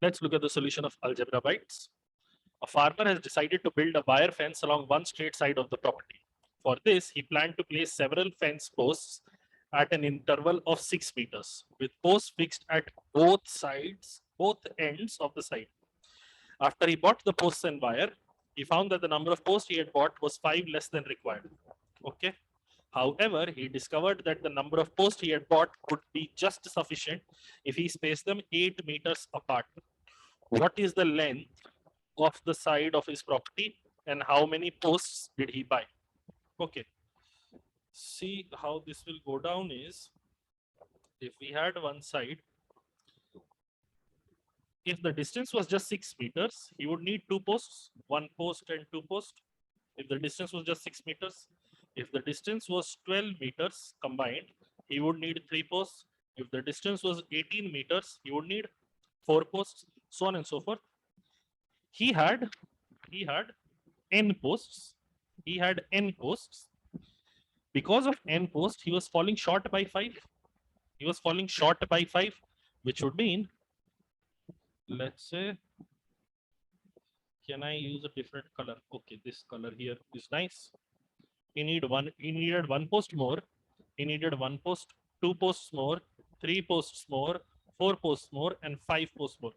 Let's look at the solution of algebra bytes. A farmer has decided to build a wire fence along one straight side of the property. For this, he planned to place several fence posts at an interval of 6 meters, with posts fixed at both ends of the side. After he bought the posts and wire, he found that the number of posts he had bought was 5 less than required. Okay. However, he discovered that the number of posts he had bought would be just sufficient if he spaced them 8 meters apart. What is the length of the side of his property and how many posts did he buy? Okay. See how this will go down is, if we had one side, if the distance was just 6 meters, he would need 2 posts, 1 post and 2 posts. If the distance was just 6 meters, if the distance was 12 meters combined, he would need 3 posts. If the distance was 18 meters, he would need 4 posts, so on and so forth. He had n posts. He had n posts. Because of n posts, he was falling short by 5. He was falling short by 5, which would mean, let's say, can I use a different color? Okay, this color here is nice. He needed one post more. He needed 1 post, 2 posts more, 3 posts more, 4 posts more, and 5 posts more.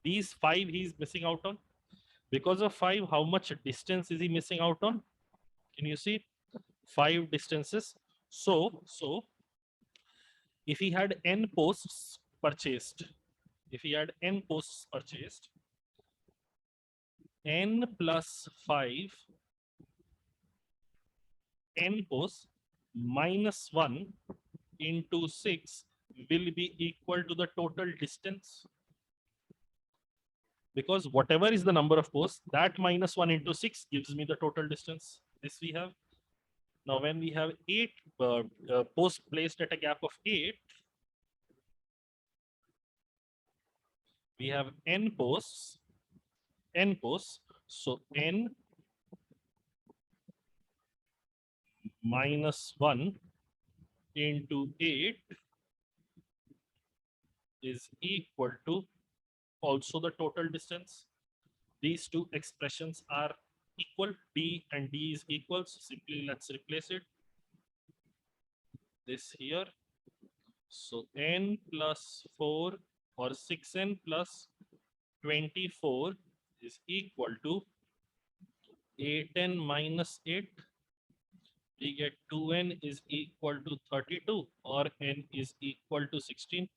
These 5 he's missing out on. Because of 5, how much distance is he missing out on? Can you see? 5 distances. So if he had n posts purchased, n plus 5, n posts minus 1 into 6 will be equal to the total distance. Because whatever is the number of posts, that minus 1 into 6 gives me the total distance. This we have. Now, when we have 8 posts placed at a gap of 8, we have n posts. So n minus 1 into 8 is equal to also the total distance. These two expressions are equal. D and D is equal. So simply let's replace it. This here. So n plus 4 or 6n plus 24 is equal to 8n minus 8. We get 2n is equal to 32 or n is equal to 16.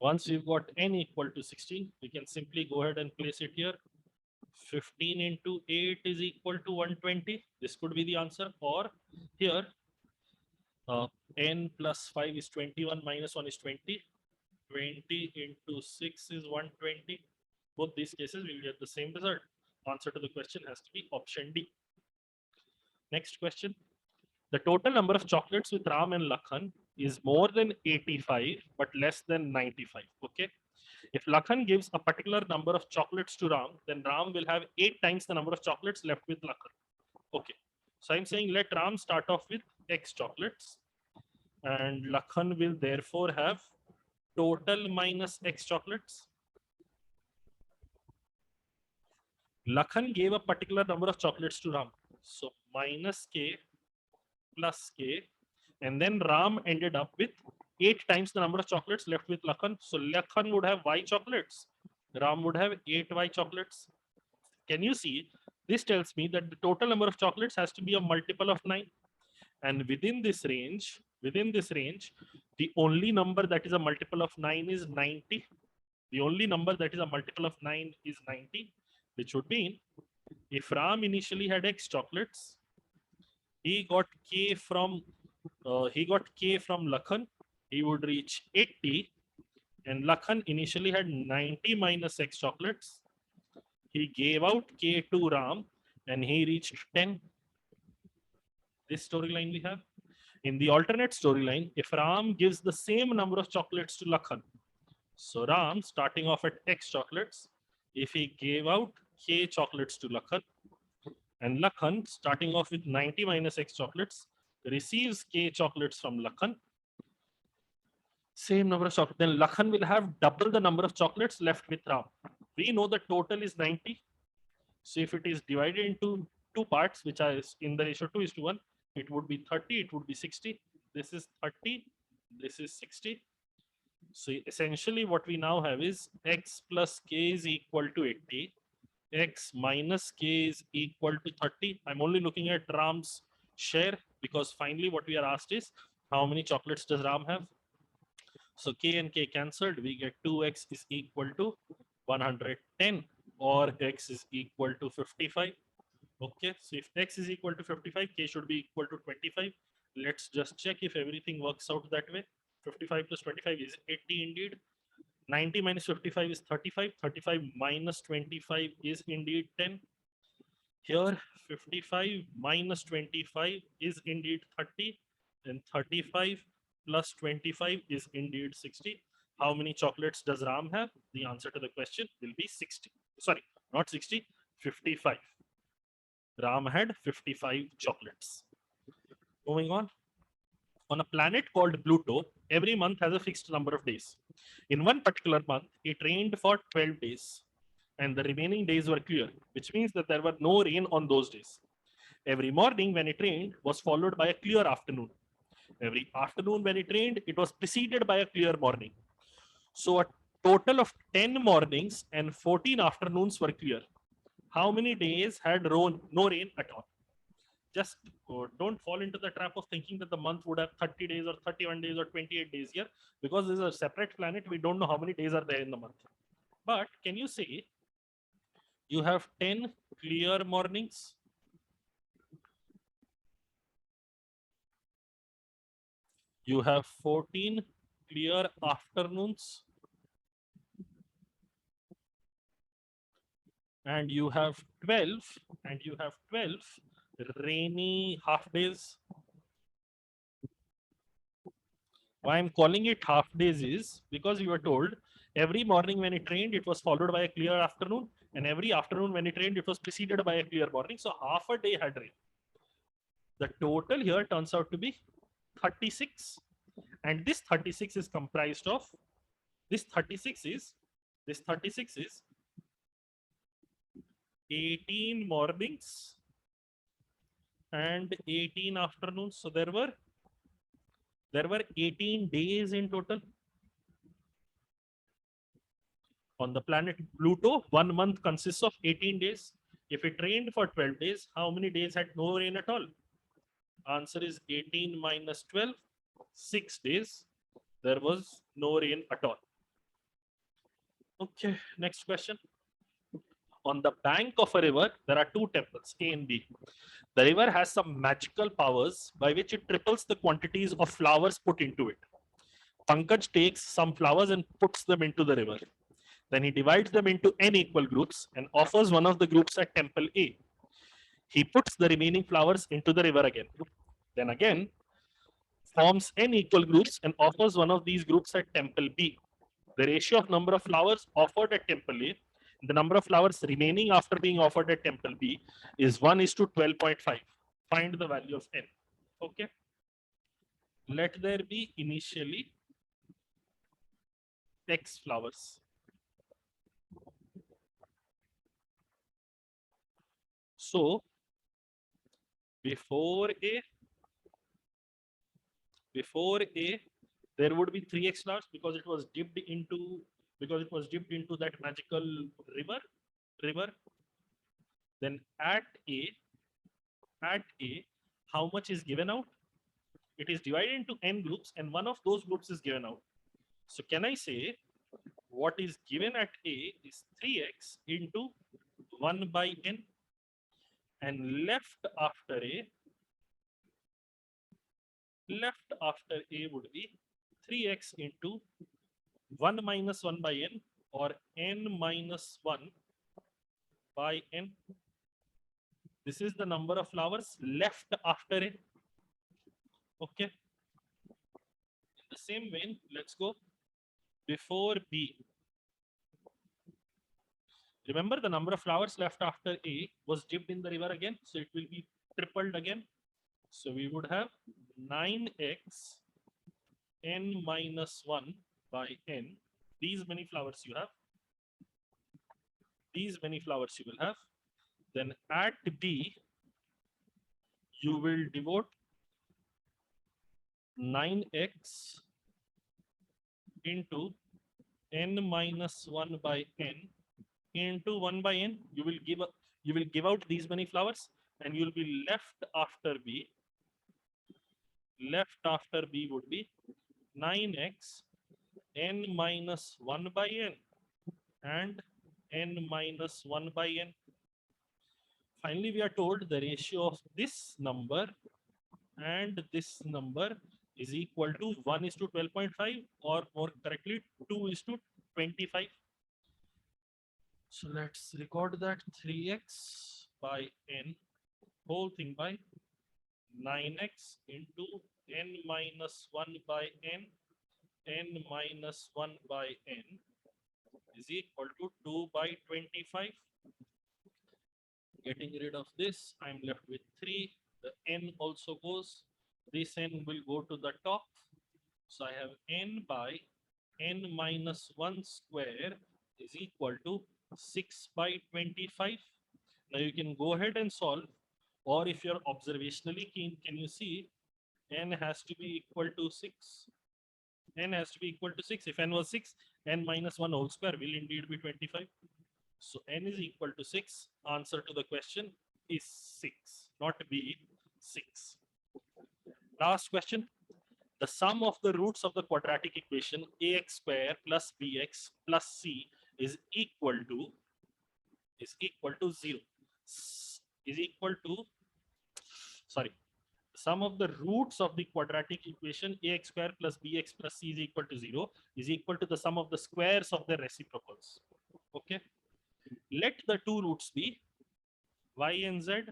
Once we've got n equal to 16, we can simply go ahead and place it here. 15 into 8 is equal to 120. This could be the answer. Or here, n plus 5 is 21 minus 1 is 20. 20 into 6 is 120. Both these cases will get the same result. Answer to the question has to be option D. Next question. The total number of chocolates with Ram and Lakhan is more than 85 but less than 95. Okay. If Lakhan gives a particular number of chocolates to Ram, then Ram will have 8 times the number of chocolates left with Lakhan. Okay. So I'm saying let Ram start off with X chocolates and Lakhan will therefore have total minus X chocolates. Lakhan gave a particular number of chocolates to Ram. So minus K plus K, and then Ram ended up with 8 times the number of chocolates left with Lakhan. So Lakhan would have Y chocolates. Ram would have 8Y chocolates. Can you see? This tells me that the total number of chocolates has to be a multiple of 9. And within this range, the only number that is a multiple of 9 is 90. The only number that is a multiple of 9 is 90, which would mean if Ram initially had X chocolates, he got K from Lakhan, he would reach 80, and Lakhan initially had 90 minus X chocolates. He gave out K to Ram and he reached 10. This storyline we have. In the alternate storyline, if Ram gives the same number of chocolates to Lakhan, so Ram starting off at X chocolates, if he gave out K chocolates to Lakhan, and Lakhan starting off with 90 minus X chocolates receives K chocolates from Lakhan, Same number of chocolates. Then Lakhan will have double the number of chocolates left with Ram. We know the total is 90. So if it is divided into two parts, which are in the ratio 2:1, it would be 30, it would be 60. This is 30, this is 60. So essentially what we now have is x plus k is equal to 80. X minus k is equal to 30. I'm only looking at Ram's share because finally what we are asked is how many chocolates does Ram have? So k and k cancelled. We get 2x is equal to 110 or x is equal to 55. Okay, so if x is equal to 55, k should be equal to 25. Let's just check if everything works out that way. 55 plus 25 is 80 indeed. 90 minus 55 is 35. 35 minus 25 is indeed 10. Here 55 minus 25 is indeed 30, and 35 plus 25 is indeed 60. How many chocolates does Ram have? The answer to the question will be 60. Sorry, not 60, 55. Ram had 55 chocolates. Moving on. On a planet called Pluto, every month has a fixed number of days. In one particular month, it rained for 12 days, and the remaining days were clear, which means that there were no rain on those days. Every morning when it rained was followed by a clear afternoon. Every afternoon when it rained, it was preceded by a clear morning. So a total of 10 mornings and 14 afternoons were clear. How many days had no rain at all? Just don't fall into the trap of thinking that the month would have 30 days or 31 days or 28 days here, because this is a separate planet. We don't know how many days are there in the month. But can you say you have 10 clear mornings, you have 14 clear afternoons, and you have 12 rainy half days. Why I'm calling it half days is because you were told every morning when it rained, it was followed by a clear afternoon, and every afternoon when it rained, it was preceded by a clear morning. So half a day had rain. The total here turns out to be 36, and this 36 is comprised of this 36 is 18 mornings and 18 afternoons. So there were 18 days in total. On the planet Pluto, 1 month consists of 18 days. If it rained for 12 days, how many days had no rain at all? Answer is 18 minus 12, 6 days. There was no rain at all. Okay, next question. On the bank of a river, there are two temples, A and B. The river has some magical powers by which it triples the quantities of flowers put into it. Pankaj takes some flowers and puts them into the river. Then he divides them into n equal groups and offers one of the groups at temple A. He puts the remaining flowers into the river again. Then again forms n equal groups and offers one of these groups at temple B. The ratio of number of flowers offered at temple A, the number of flowers remaining after being offered at temple B, is 1:12.5. Find the value of n. Okay. Let there be initially x flowers. So before A, there would be 3x flowers because it was dipped into that magical river. Then at A, how much is given out? It is divided into n groups, and one of those groups is given out. So can I say what is given at A is 3x into 1 by n, and left after A would be 3x into 1 minus 1 by n, or n minus 1 by n. This is the number of flowers left after A. Okay. In the same vein, let's go before B. Remember, the number of flowers left after A was dipped in the river again, so it will be tripled again. So we would have 9x n minus 1 by n. These many flowers you have. These many flowers you will have. Then at B, you will devote 9x into n minus 1 by n into 1 by n. You will give out these many flowers, and you will be left after B. Left after B would be 9x n minus 1 by n and n minus 1 by n. Finally, we are told the ratio of this number and this number is equal to 1 is to 12.5, or more correctly 2 is to 25. So let's record that 3x by n whole thing by 9x into n minus 1 by n minus 1 by n is equal to 2 by 25. Getting rid of this, I'm left with 3. The n also goes. This n will go to the top. So I have n by n minus 1 square is equal to 6 by 25. Now you can go ahead and solve, or if you're observationally keen, can you see n has to be equal to 6? N has to be equal to 6. If n was 6, n minus 1 whole square will indeed be 25. So n is equal to 6. Answer to the question is 6, not B, 6. Last question. The sum of the roots of the quadratic equation ax square plus bx plus c is equal to 0. Is equal to, sorry, sum of the roots of the quadratic equation ax square plus bx plus c is equal to 0 is equal to the sum of the squares of the reciprocals. Okay. Let the two roots be y and z.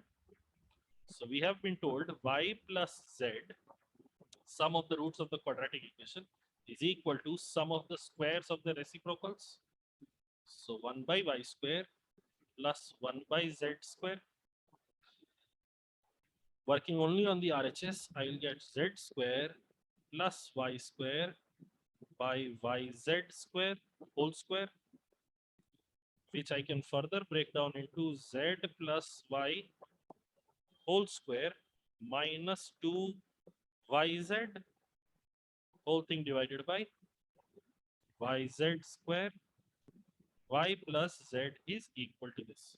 So we have been told y plus z, sum of the roots of the quadratic equation, is equal to sum of the squares of the reciprocals. So 1 by y square plus 1 by z square. Working only on the RHS, I will get z square plus y square by yz square whole square, which I can further break down into z plus y whole square minus 2yz whole thing divided by yz square. Y plus z is equal to this.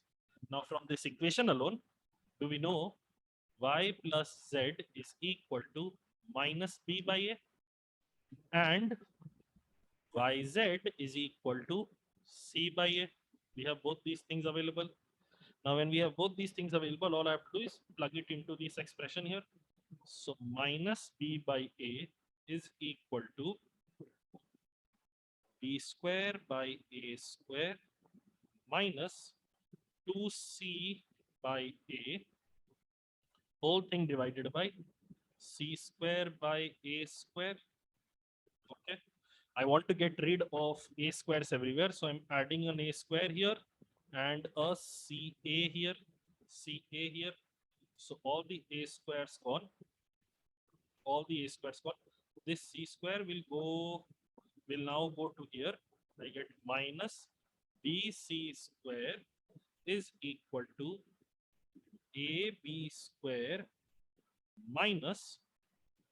Now from this equation alone, do we know y plus z is equal to minus b by a, and yz is equal to c by a. We have both these things available. Now when we have both these things available, all I have to do is plug it into this expression here. So minus b by a is equal to b square by a square minus 2c by a whole thing divided by c square by a square. Okay. I want to get rid of a squares everywhere. So I'm adding an a square here and a ca here, ca here. So all the a squares gone. All the a squares gone. This c square will now go to here. I get minus bc square is equal to ab square minus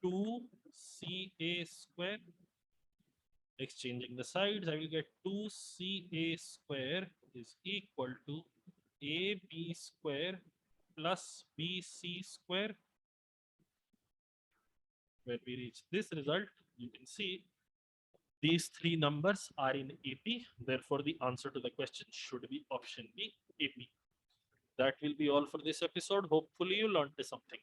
2ca square. Exchanging the sides, I will get 2ca square is equal to ab square plus bc square. When we reach this result, you can see these three numbers are in AP. Therefore, the answer to the question should be option B, AP. That will be all for this episode. Hopefully, you learned something.